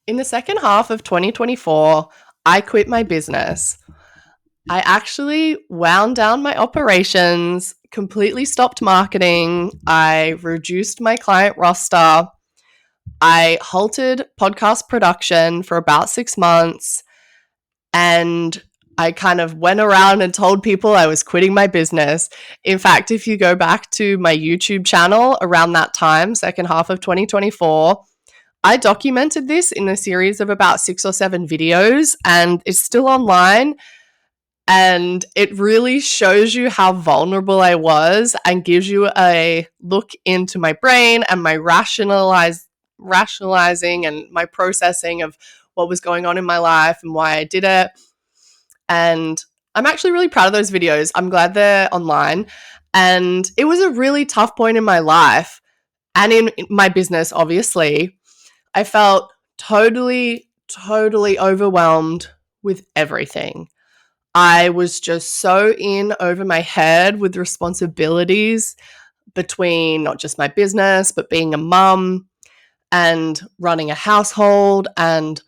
In the second half of 2024, I quit my business. I actually wound down my operations, completely stopped marketing. I reduced my client roster. I halted podcast production for about 6 months. And I kind of went around and told people I was quitting my business. In fact, if you go back to my YouTube channel around that time, second half of 2024, I documented this in a series of about 6 or 7 videos, and it's still online. And it really shows you how vulnerable I was and gives you a look into my brain and my rationalizing and my processing of what was going on in my life and why I did it. And I'm actually really proud of those videos. I'm glad they're online. And it was a really tough point in my life and in my business, obviously. I felt totally overwhelmed with everything. I was just so in over my head with responsibilities between not just my business, but being a mum and running a household and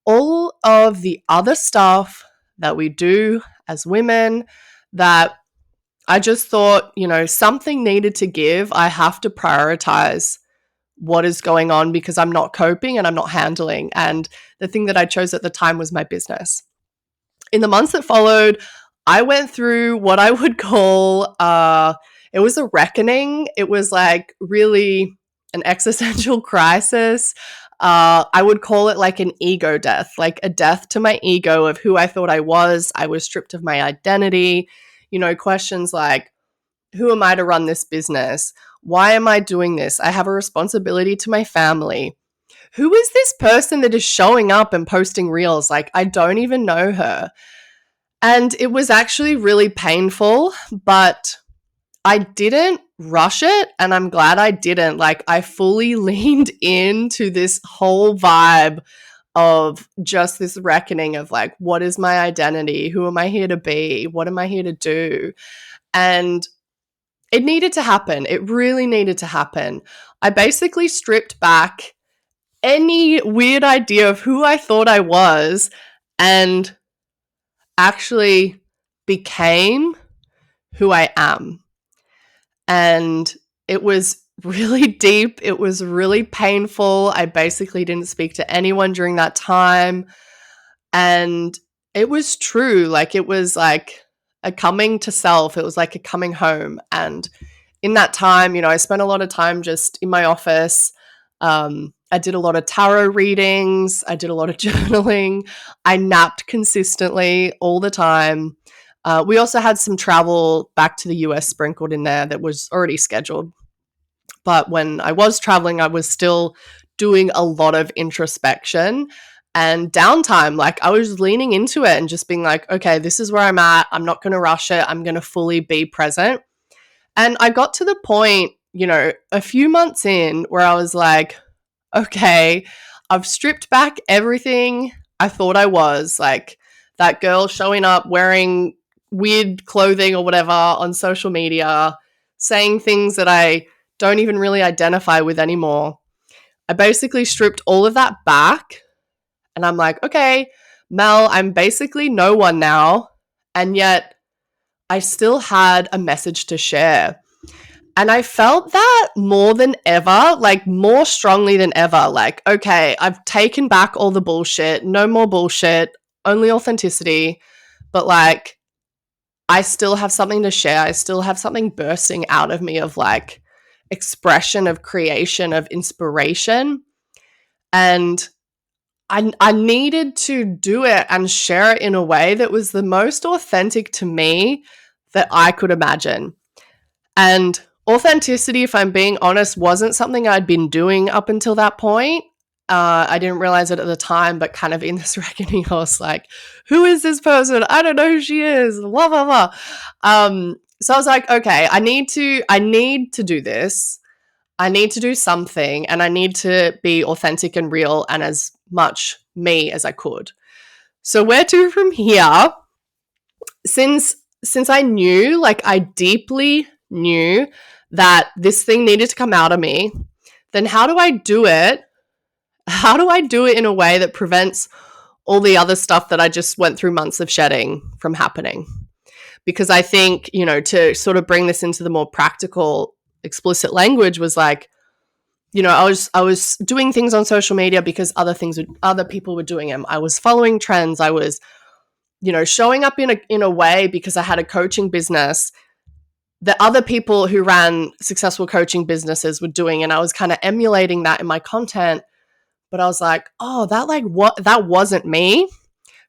all of the other stuff that we do as women that I just thought, something needed to give. I have to prioritize what is going on because I'm not coping and I'm not handling. And the thing that I chose at the time was my business. In the months that followed, I went through what I would call it was a reckoning. It was like really an existential crisis. I would call it like an ego death, like a death to my ego of who I thought I was. I was stripped of my identity. Questions like, who am I to run this business? Why am I doing this? I have a responsibility to my family. Who is this person that is showing up and posting reels? Like, I don't even know her. And it was actually really painful, but I didn't rush it, and I'm glad I didn't. Like, I fully leaned into this whole vibe of just this reckoning of like, what is my identity? Who am I here to be? What am I here to do? And it needed to happen. It really needed to happen. I basically stripped back any weird idea of who I thought I was and actually became who I am. And it was really deep. It was really painful. I basically didn't speak to anyone during that time. And it was true. Like, it was like a coming to self. It was like a coming home. And in that time, I spent a lot of time just in my office. I did a lot of tarot readings. I did a lot of journaling. I napped consistently all the time. We also had some travel back to the US sprinkled in there that was already scheduled. But when I was traveling, I was still doing a lot of introspection and downtime. Like, I was leaning into it and just being like, okay, this is where I'm at. I'm not going to rush it. I'm going to fully be present. And I got to the point, a few months in where I was like, okay, I've stripped back everything I thought I was. Like, that girl showing up wearing weird clothing or whatever on social media, saying things that I don't even really identify with anymore. I basically stripped all of that back. And I'm like, okay, Mel, I'm basically no one now. And yet I still had a message to share. And I felt that more than ever, like more strongly than ever. Like, okay, I've taken back all the bullshit, no more bullshit, only authenticity. But like, I still have something to share. I still have something bursting out of me of like expression, of creation, of inspiration. And I needed to do it and share it in a way that was the most authentic to me that I could imagine. And authenticity, if I'm being honest, wasn't something I'd been doing up until that point. I didn't realize it at the time, but kind of in this reckoning, I was like, who is this person? I don't know who she is, blah, blah, blah. So I was like, okay, I need to do this. I need to do something, and I need to be authentic and real and as much me as I could. So where to from here? Since I knew, like, I deeply knew that this thing needed to come out of me, then how do I do it How do I do it in a way that prevents all the other stuff that I just went through months of shedding from happening? Because I think, to sort of bring this into the more practical, explicit language was like, I was doing things on social media because other people were doing them. I was following trends. I was, showing up in a way because I had a coaching business that other people who ran successful coaching businesses were doing, and I was kind of emulating that in my content. But I was like, oh, that wasn't me.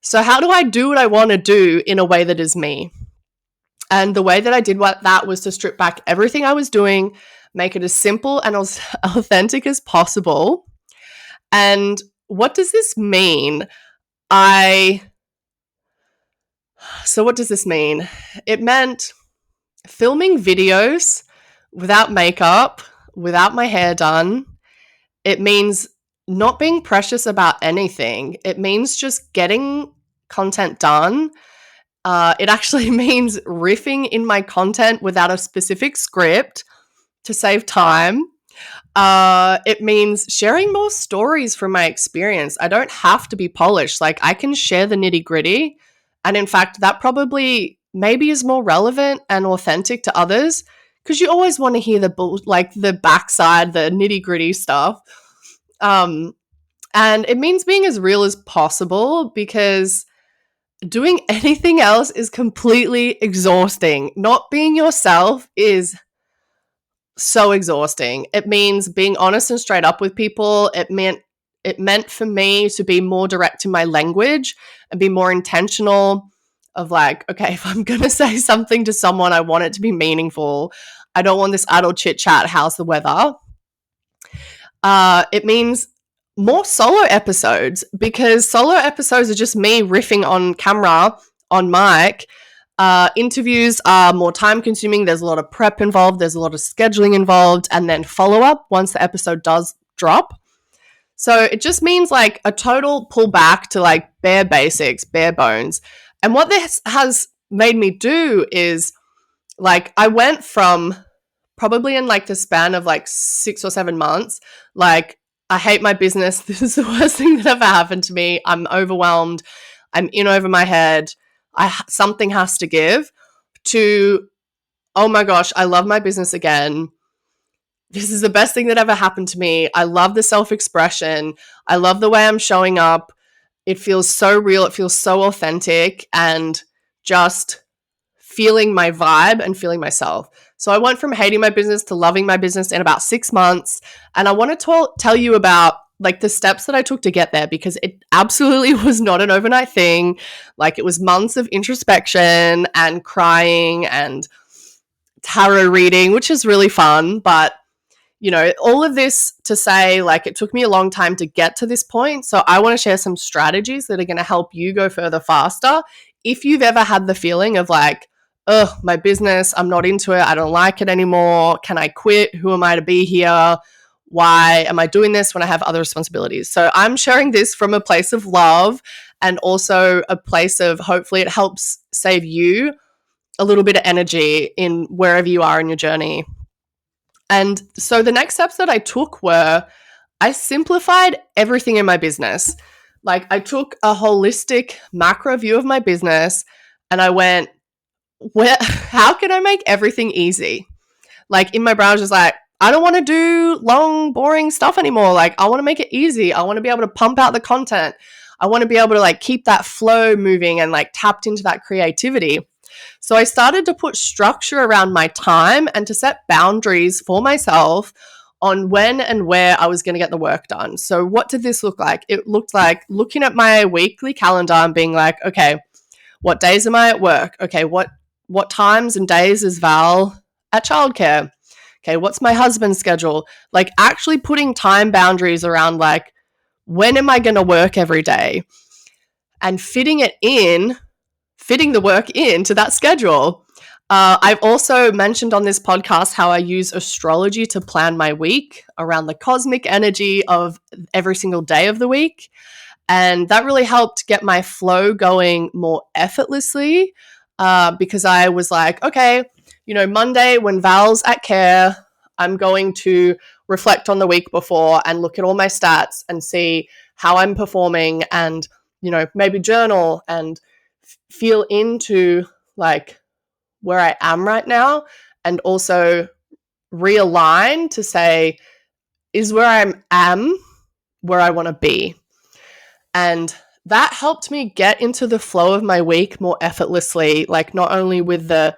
So how do I do what I want to do in a way that is me? And the way that I did that was to strip back everything I was doing, make it as simple and as authentic as possible. And what does this mean? So what does this mean? It meant filming videos without makeup, without my hair done. It means not being precious about anything. It means just getting content done. It actually means riffing in my content without a specific script to save time. It means sharing more stories from my experience. I don't have to be polished. Like, I can share the nitty gritty. And in fact, that probably maybe is more relevant and authentic to others, because you always want to hear the backside, the nitty gritty stuff. And it means being as real as possible, because doing anything else is completely exhausting. Not being yourself is so exhausting. It means being honest and straight up with people. It meant for me to be more direct in my language and be more intentional of like, okay, if I'm going to say something to someone, I want it to be meaningful. I don't want this idle chit chat, how's the weather? It means more solo episodes, because solo episodes are just me riffing on camera, on mic. Interviews are more time consuming. There's a lot of prep involved. There's a lot of scheduling involved, and then follow up once the episode does drop. So it just means like a total pullback to like bare basics, bare bones. And what this has made me do is like, I went from probably in like the span of like 6 or 7 months, like, I hate my business. This is the worst thing that ever happened to me. I'm overwhelmed. I'm in over my head. Something has to give, to, oh my gosh, I love my business again. This is the best thing that ever happened to me. I love the self-expression. I love the way I'm showing up. It feels so real. It feels so authentic, and just feeling my vibe and feeling myself. So I went from hating my business to loving my business in about 6 months. And I want to tell you about like the steps that I took to get there, because it absolutely was not an overnight thing. Like, it was months of introspection and crying and tarot reading, which is really fun. But, all of this to say, like, it took me a long time to get to this point. So I want to share some strategies that are going to help you go further faster. If you've ever had the feeling of like, oh, my business, I'm not into it, I don't like it anymore, can I quit? Who am I to be here? Why am I doing this when I have other responsibilities? So I'm sharing this from a place of love, and also a place of, hopefully it helps save you a little bit of energy in wherever you are in your journey. And so the next steps that I took were, I simplified everything in my business. Like, I took a holistic macro view of my business, and I went, how can I make everything easy? Like, in my brain, I was just like, I don't want to do long, boring stuff anymore. Like, I want to make it easy. I want to be able to pump out the content. I want to be able to like keep that flow moving and like tapped into that creativity. So I started to put structure around my time and to set boundaries for myself on when and where I was going to get the work done. So what did this look like? It looked like looking at my weekly calendar and being like, okay, what days am I at work? Okay, what times and days is Val at childcare? Okay, what's my husband's schedule? Like, actually putting time boundaries around like, when am I going to work every day? And fitting the work into that schedule. I've also mentioned on this podcast how I use astrology to plan my week around the cosmic energy of every single day of the week. And that really helped get my flow going more effortlessly, because I was like, okay, Monday when Val's at care, I'm going to reflect on the week before and look at all my stats and see how I'm performing and, maybe journal and feel into like where I am right now, and also realign to say, is where I am where I want to be? And that helped me get into the flow of my week more effortlessly, like not only with the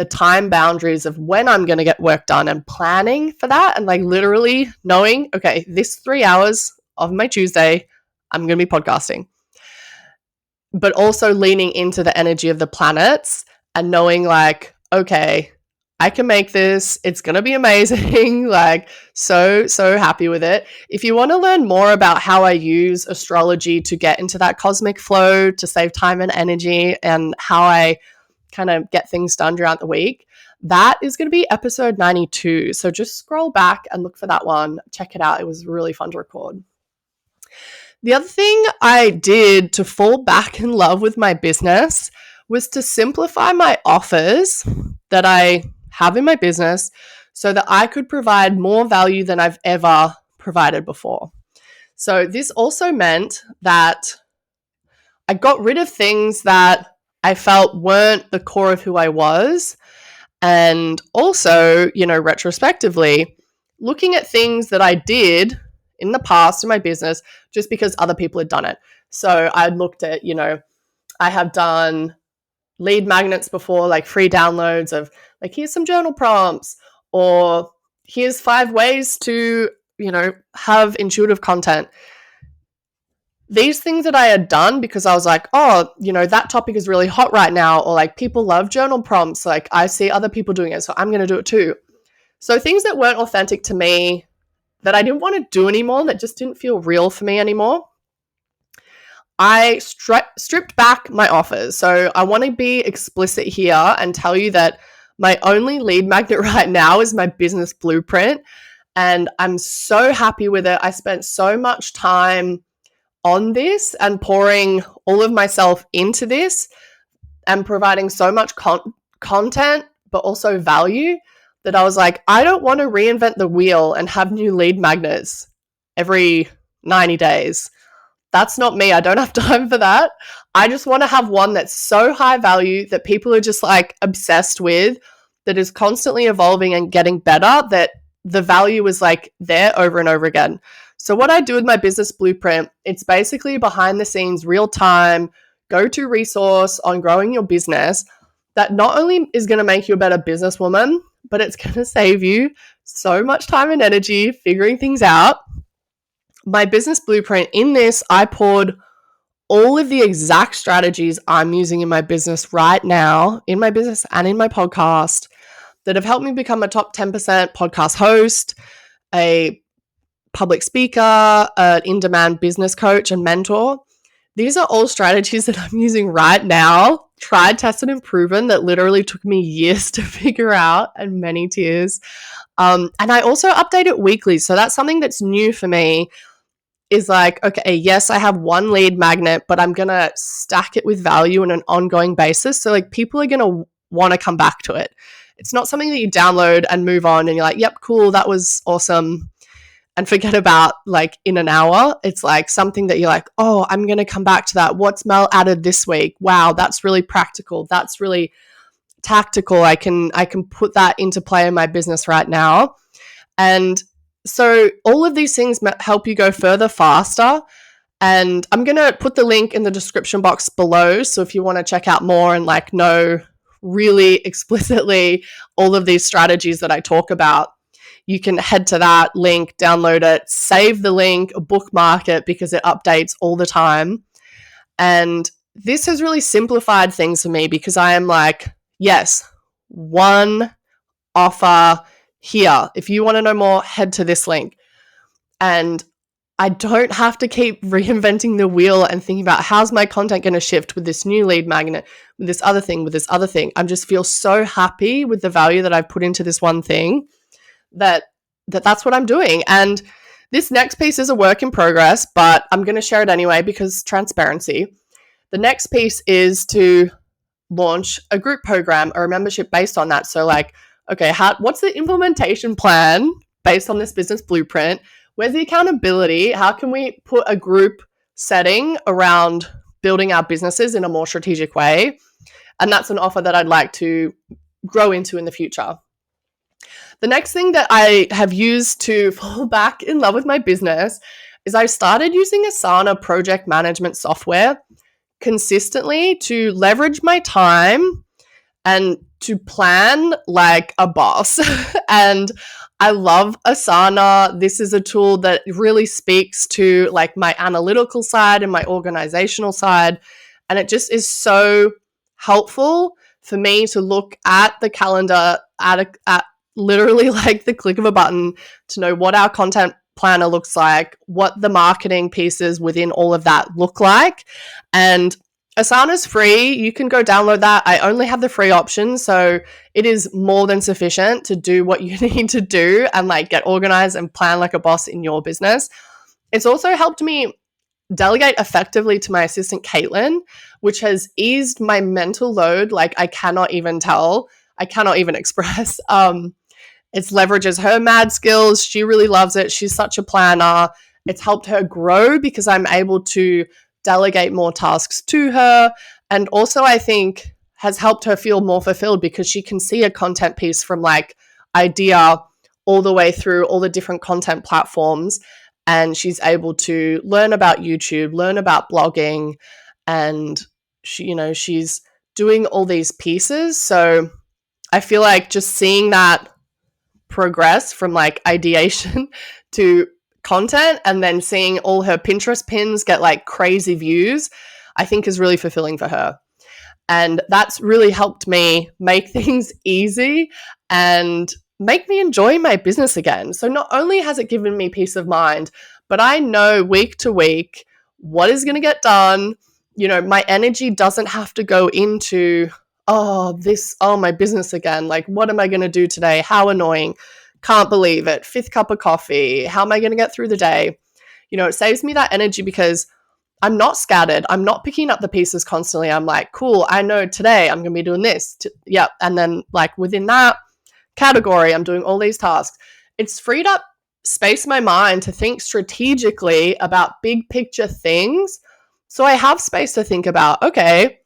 time boundaries of when I'm going to get work done and planning for that, and like literally knowing, okay, this 3 hours of my Tuesday, I'm going to be podcasting, but also leaning into the energy of the planets and knowing like, okay, I can make this. It's going to be amazing. Like, so happy with it. If you want to learn more about how I use astrology to get into that cosmic flow, to save time and energy, and how I kind of get things done throughout the week, that is going to be episode 92. So just scroll back and look for that one. Check it out. It was really fun to record. The other thing I did to fall back in love with my business was to simplify my offers that I have in my business so that I could provide more value than I've ever provided before. So this also meant that I got rid of things that I felt weren't the core of who I was. And also, retrospectively, looking at things that I did in the past in my business just because other people had done it. So I looked at, I have done lead magnets before, like free downloads of like, here's some journal prompts, or here's 5 ways to, have intuitive content. These things that I had done because I was like, oh, that topic is really hot right now, or like people love journal prompts. Like I see other people doing it, so I'm going to do it too. So things that weren't authentic to me, that I didn't want to do anymore, that just didn't feel real for me anymore, I stripped back my offers. So I want to be explicit here and tell you that my only lead magnet right now is my business blueprint. And I'm so happy with it. I spent so much time on this and pouring all of myself into this and providing so much content, but also value, that I was like, I don't want to reinvent the wheel and have new lead magnets every 90 days. That's not me. I don't have time for that. I just want to have one that's so high value that people are just like obsessed with, that is constantly evolving and getting better, that the value is like there over and over again. So what I do with my business blueprint, it's basically behind the scenes, real time, go-to resource on growing your business that not only is going to make you a better businesswoman, but it's going to save you so much time and energy figuring things out. My business blueprint, in this, I poured all of the exact strategies I'm using in my business right now, in my business and in my podcast, that have helped me become a top 10% podcast host, a public speaker, an in-demand business coach and mentor. These are all strategies that I'm using right now, tried, tested, and proven, that literally took me years to figure out and many tears. And I also update it weekly. So that's something that's new for me, is like, okay, yes, I have one lead magnet, but I'm going to stack it with value on an ongoing basis. So like people are going to want to come back to it. It's not something that you download and move on and you're like, yep, cool, that was awesome, and forget about like in an hour. It's like something that you're like, oh, I'm going to come back to that. What's Mel added this week? Wow, that's really practical. That's really tactical. I can put that into play in my business right now. And so all of these things help you go further, faster. And I'm going to put the link in the description box below. So if you want to check out more and like know really explicitly all of these strategies that I talk about, you can head to that link, download it, save the link, bookmark it, because it updates all the time. And this has really simplified things for me, because I am like, yes, one offer here. If you want to know more, head to this link. And I don't have to keep reinventing the wheel and thinking about how's my content going to shift with this new lead magnet, with this other thing, with this other thing. I just feel so happy with the value that I've put into this one thing, that's what I'm doing. And this next piece is a work in progress, but I'm going to share it anyway because transparency. The next piece is to launch a group program or a membership based on that. So like, okay, what's the implementation plan based on this business blueprint? Where's the accountability? How can we put a group setting around building our businesses in a more strategic way? And that's an offer that I'd like to grow into in the future. The next thing that I have used to fall back in love with my business is I started using Asana project management software consistently to leverage my time and to plan like a boss. And I love Asana. This is a tool that really speaks to like my analytical side and my organizational side. And it just is so helpful for me to look at the calendar at literally like the click of a button to know what our content planner looks like, what the marketing pieces within all of that look like. And Asana's free. You can go download that. I only have the free option, so it is more than sufficient to do what you need to do and like get organized and plan like a boss in your business. It's also helped me delegate effectively to my assistant, Caitlin, which has eased my mental load. Like I cannot even express. It leverages her mad skills. She really loves it. She's such a planner. It's helped her grow because I'm able to delegate more tasks to her. And also I think has helped her feel more fulfilled because she can see a content piece from like idea all the way through all the different content platforms. And she's able to learn about YouTube, learn about blogging, and she's doing all these pieces. So I feel like just seeing that progress from like ideation to content and then seeing all her Pinterest pins get like crazy views, I think is really fulfilling for her. And that's really helped me make things easy and make me enjoy my business again. So not only has it given me peace of mind, but I know week to week what is going to get done. My energy doesn't have to go into, my business again. Like, what am I going to do today? How annoying. Can't believe it. 5th cup of coffee. How am I going to get through the day? It saves me that energy because I'm not scattered. I'm not picking up the pieces constantly. I'm like, cool, I know today I'm going to be doing this. Yep. And then like within that category, I'm doing all these tasks. It's freed up space in my mind to think strategically about big picture things. So I have space to think about, okay,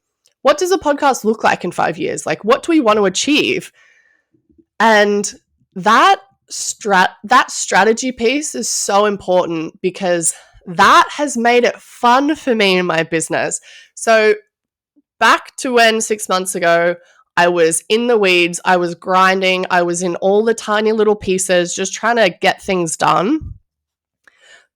what does a podcast look like in 5 years? Like, what do we want to achieve? And that strategy piece is so important because that has made it fun for me in my business. So back to when 6 months ago, I was in the weeds, I was grinding, I was in all the tiny little pieces, just trying to get things done.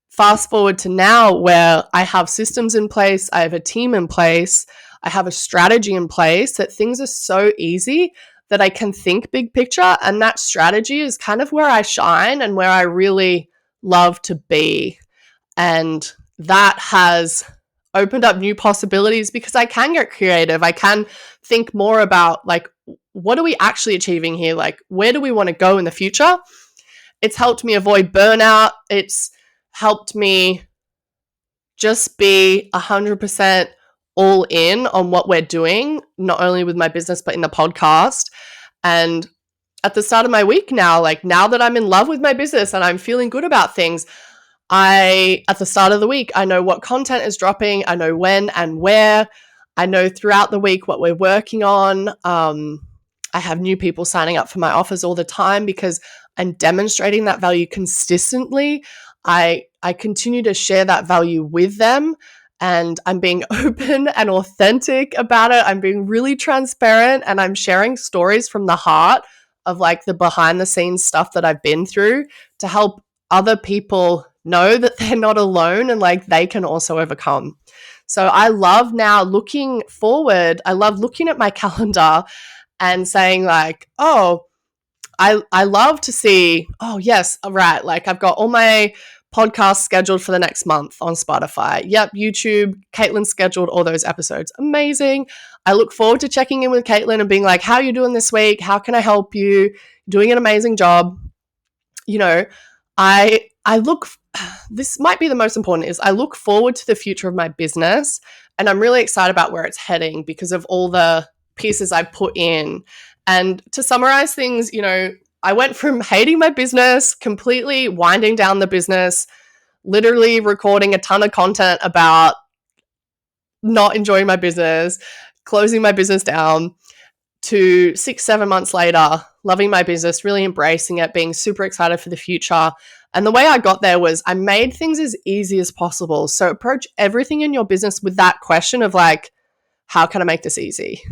Fast forward to now where I have systems in place, I have a team in place, I have a strategy in place, that things are so easy that I can think big picture. And that strategy is kind of where I shine and where I really love to be. And that has opened up new possibilities because I can get creative. I can think more about like, what are we actually achieving here? Like, where do we want to go in the future? It's helped me avoid burnout. It's helped me just be 100% all in on what we're doing, not only with my business, but in the podcast. And at the start of my week now, like now that I'm in love with my business and I'm feeling good about things, at the start of the week, I know what content is dropping. I know when and where. I know throughout the week what we're working on. I have new people signing up for my offers all the time because I'm demonstrating that value consistently. I continue to share that value with them. And I'm being open and authentic about it. I'm being really transparent and I'm sharing stories from the heart of like the behind the scenes stuff that I've been through to help other people know that they're not alone and like they can also overcome. So I love now looking forward. I love looking at my calendar and saying like, I love to see, yes, right. Like I've got all my podcasts scheduled for the next month on Spotify. Yep, YouTube. Caitlin scheduled all those episodes. Amazing. I look forward to checking in with Caitlin and being like, how are you doing this week? How can I help you? Doing an amazing job. I look, this might be the most important, is I look forward to the future of my business and I'm really excited about where it's heading because of all the pieces I put in. And to summarize things, I went from hating my business, completely winding down the business, literally recording a ton of content about not enjoying my business, closing my business down, to 6-7 months later, loving my business, really embracing it, being super excited for the future. And the way I got there was I made things as easy as possible. So approach everything in your business with that question of like, how can I make this easy?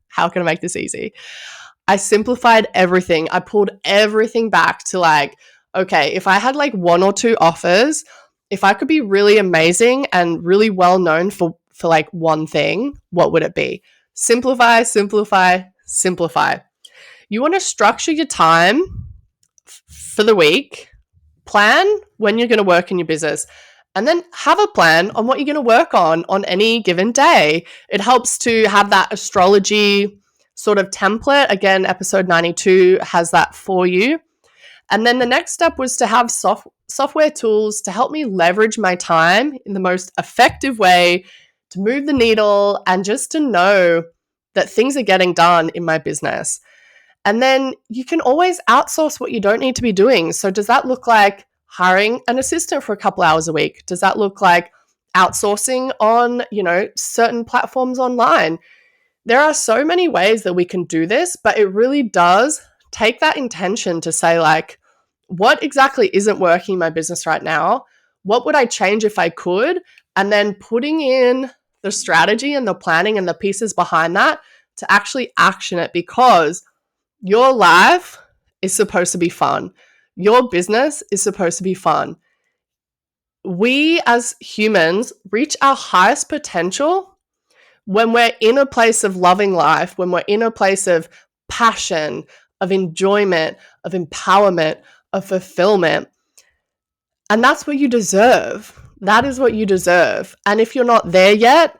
How can I make this easy? I simplified everything. I pulled everything back to like, okay, if I had like 1 or 2 offers, if I could be really amazing and really well known for like one thing, what would it be? Simplify, simplify, simplify. You want to structure your time for the week, plan when you're going to work in your business, and then have a plan on what you're going to work on any given day. It helps to have that astrology sort of template. Again, episode 92 has that for you. And then the next step was to have software tools to help me leverage my time in the most effective way to move the needle and just to know that things are getting done in my business. And then you can always outsource what you don't need to be doing. So does that look like hiring an assistant for a couple hours a week? Does that look like outsourcing on, certain platforms online? There are so many ways that we can do this, but it really does take that intention to say like, what exactly isn't working in my business right now? What would I change if I could? And then putting in the strategy and the planning and the pieces behind that to actually action it, because your life is supposed to be fun. Your business is supposed to be fun. We as humans reach our highest potential when we're in a place of loving life, when we're in a place of passion, of enjoyment, of empowerment, of fulfillment. And that's what you deserve. That is what you deserve. And if you're not there yet,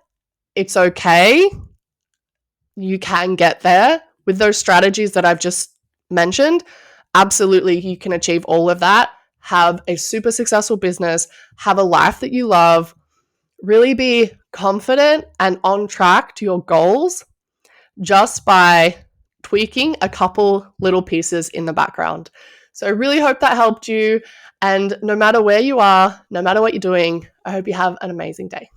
it's okay. You can get there with those strategies that I've just mentioned. Absolutely, you can achieve all of that. Have a super successful business, have a life that you love, really be confident and on track to your goals just by tweaking a couple little pieces in the background. So I really hope that helped you. And no matter where you are, no matter what you're doing, I hope you have an amazing day.